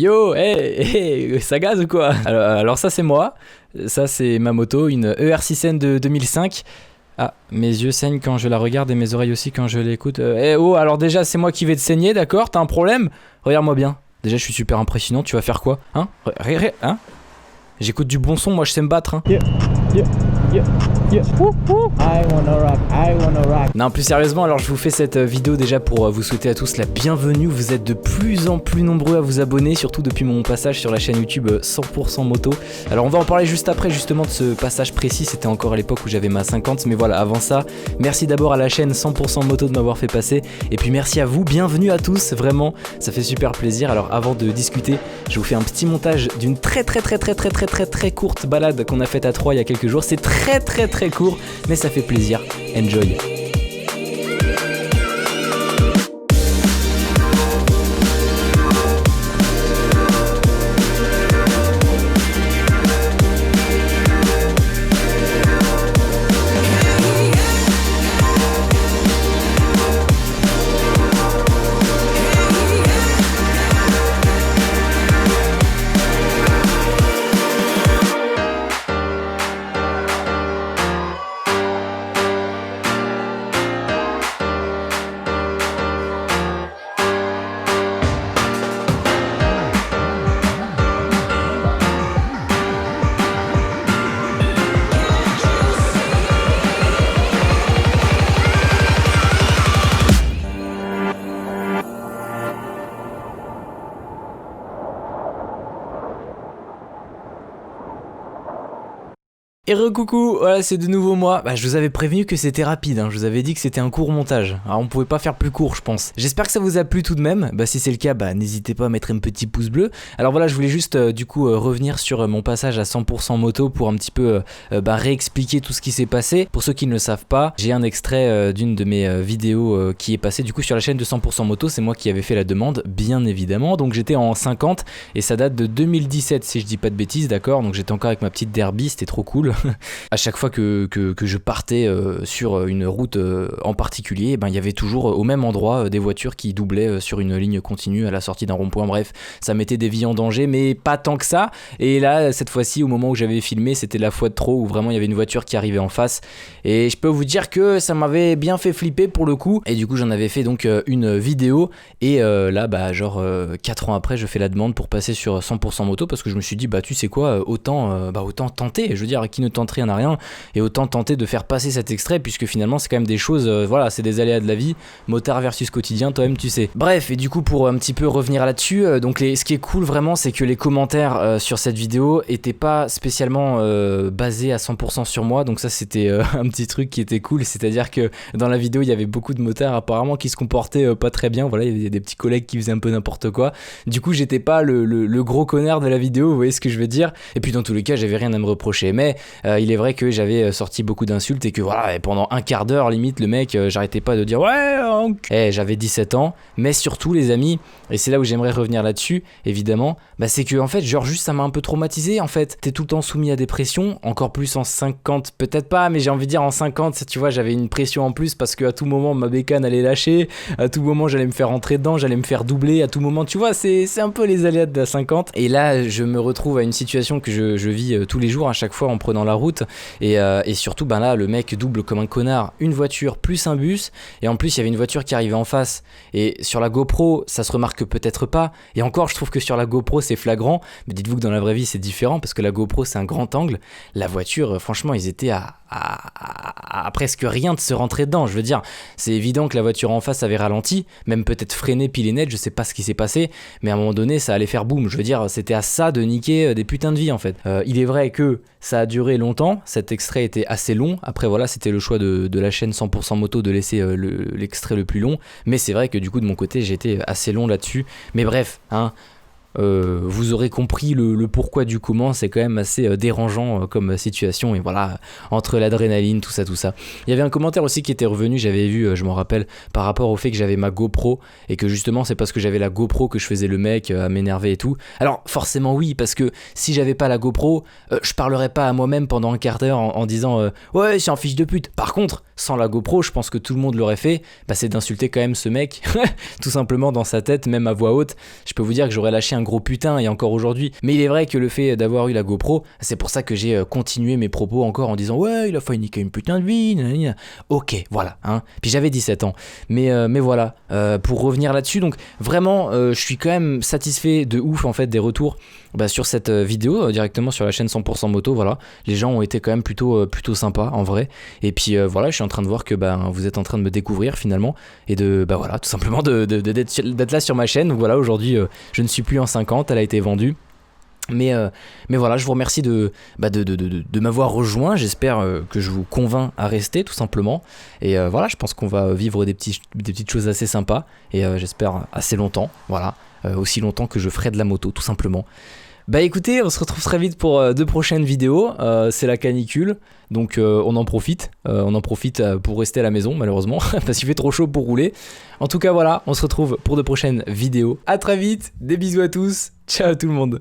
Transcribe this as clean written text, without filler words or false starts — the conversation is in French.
Yo, hey, ça gaz ou quoi? Alors ça c'est moi, ça c'est ma moto, une ER6N de 2005. Ah, mes yeux saignent quand je la regarde et mes oreilles aussi quand je l'écoute. Oh, alors déjà c'est moi qui vais te saigner, d'accord? T'as un problème? Regarde-moi bien. Déjà je suis super impressionnant, tu vas faire quoi? Hein? Hein? J'écoute du bon son, moi je sais me battre, hein. Yeah. I wanna rock. Non, plus sérieusement, alors je vous fais cette vidéo déjà pour vous souhaiter à tous la bienvenue. Vous êtes de plus en plus nombreux à vous abonner, surtout depuis mon passage sur la chaîne YouTube 100% moto. Alors on va en parler juste après justement de ce passage précis, c'était encore à l'époque où j'avais ma 50, mais voilà, avant ça, merci d'abord à la chaîne 100% moto de m'avoir fait passer, et puis merci à vous, bienvenue à tous, vraiment, ça fait super plaisir. Alors avant de discuter, je vous fais un petit montage d'une très courte balade qu'on a faite à 3 il y a quelques jours. C'est très court, mais ça fait plaisir. Enjoy. Et recoucou, voilà c'est de nouveau moi. Je vous avais prévenu que c'était rapide, hein. Je vous avais dit que c'était un court montage. Alors on pouvait pas faire plus court je pense. J'espère que ça vous a plu tout de même. Si c'est le cas, n'hésitez pas à mettre un petit pouce bleu. Alors voilà, je voulais juste revenir sur mon passage à 100% moto pour un petit peu réexpliquer tout ce qui s'est passé. Pour ceux qui ne le savent pas, j'ai un extrait d'une de mes vidéos qui est passée du coup sur la chaîne de 100% moto. C'est moi qui avais fait la demande, bien évidemment. Donc j'étais en 50 et ça date de 2017 si je dis pas de bêtises, d'accord. Donc j'étais encore avec ma petite Derby, c'était trop cool. À chaque fois que je partais sur une route en particulier, il y avait toujours au même endroit des voitures qui doublaient sur une ligne continue à la sortie d'un rond-point. Bref, ça mettait des vies en danger, mais pas tant que ça. Et là, cette fois-ci, au moment où j'avais filmé, c'était la fois de trop où vraiment il y avait une voiture qui arrivait en face. Et je peux vous dire que ça m'avait bien fait flipper pour le coup. Et du coup, j'en avais fait donc une vidéo. Et là, 4 ans après, je fais la demande pour passer sur 100% moto parce que je me suis dit, tu sais quoi, autant tenter. Je veux dire, qui ne tente rien à rien, et autant tenter de faire passer cet extrait puisque finalement c'est quand même des choses, c'est des aléas de la vie, motard versus quotidien, toi-même tu sais. Bref, et du coup pour un petit peu revenir là-dessus, ce qui est cool vraiment, c'est que les commentaires sur cette vidéo étaient pas spécialement basés à 100% sur moi, donc ça c'était un petit truc qui était cool, c'est-à-dire que dans la vidéo il y avait beaucoup de motards apparemment qui se comportaient pas très bien, voilà, il y avait des petits collègues qui faisaient un peu n'importe quoi, du coup j'étais pas le gros connard de la vidéo, vous voyez ce que je veux dire, et puis dans tous les cas j'avais rien à me reprocher, mais il est vrai que j'avais sorti beaucoup d'insultes et que voilà, et pendant un quart d'heure limite le mec, j'arrêtais pas de dire ouais, j'avais 17 ans, mais surtout les amis, et c'est là où j'aimerais revenir là-dessus évidemment, c'est que en fait juste ça m'a un peu traumatisé en fait, t'es tout le temps soumis à des pressions, encore plus en 50 peut-être pas, mais j'ai envie de dire en 50 tu vois, j'avais une pression en plus parce que à tout moment ma bécane allait lâcher, à tout moment j'allais me faire rentrer dedans, j'allais me faire doubler, à tout moment tu vois, c'est un peu les aléas de la 50, et là je me retrouve à une situation que je vis tous les jours à chaque fois en prenant la route, et surtout là le mec double comme un connard une voiture plus un bus, et en plus il y avait une voiture qui arrivait en face, et sur la GoPro ça se remarque peut-être pas, et encore je trouve que sur la GoPro c'est flagrant, mais dites-vous que dans la vraie vie c'est différent parce que la GoPro c'est un grand angle, la voiture franchement ils étaient à presque rien de se rentrer dedans, je veux dire c'est évident que la voiture en face avait ralenti, même peut-être freiné pile et net, je sais pas ce qui s'est passé, mais à un moment donné ça allait faire boum, je veux dire c'était à ça de niquer des putains de vies en fait. Il est vrai que ça a duré longtemps, cet extrait était assez long, après voilà c'était le choix de la chaîne 100% moto de laisser l'extrait le plus long, mais c'est vrai que du coup de mon côté j'étais assez long là-dessus, mais bref vous aurez compris le pourquoi du comment, c'est quand même assez dérangeant comme situation, et voilà, entre l'adrénaline, tout ça. Il y avait un commentaire aussi qui était revenu, j'avais vu, je m'en rappelle, par rapport au fait que j'avais ma GoPro, et que justement c'est parce que j'avais la GoPro que je faisais le mec à m'énerver et tout. Alors forcément oui, parce que si j'avais pas la GoPro, je parlerais pas à moi-même pendant un quart d'heure en disant ouais c'est un fils de pute. Par contre, sans la GoPro, je pense que tout le monde l'aurait fait, bah c'est d'insulter quand même ce mec, tout simplement dans sa tête, même à voix haute. Je peux vous dire que j'aurais lâché un gros putain et encore aujourd'hui. Mais il est vrai que le fait d'avoir eu la GoPro, c'est pour ça que j'ai continué mes propos encore en disant ouais, il a failli niquer une putain de vie, nanana. Ok, voilà, hein. Puis j'avais 17 ans. Mais voilà, pour revenir là-dessus, donc vraiment, je suis quand même satisfait de ouf en fait des retours sur cette vidéo directement sur la chaîne 100% moto. Voilà, les gens ont été quand même plutôt sympas en vrai. Et puis voilà, je suis en train de voir que vous êtes en train de me découvrir finalement et de voilà, tout simplement d'être là sur ma chaîne. Donc voilà, aujourd'hui je ne suis plus en 50, elle a été vendue. Mais voilà, je vous remercie de m'avoir rejoint. J'espère que je vous convainc à rester tout simplement. Et voilà, je pense qu'on va vivre des petites choses assez sympas. Et j'espère assez longtemps. Voilà, aussi longtemps que je ferai de la moto tout simplement. Bah écoutez, on se retrouve très vite pour deux prochaines vidéos. C'est la canicule, donc on en profite. Pour rester à la maison malheureusement, parce qu'il fait trop chaud pour rouler. En tout cas voilà, on se retrouve pour de prochaines vidéos. À très vite, des bisous à tous, ciao tout le monde.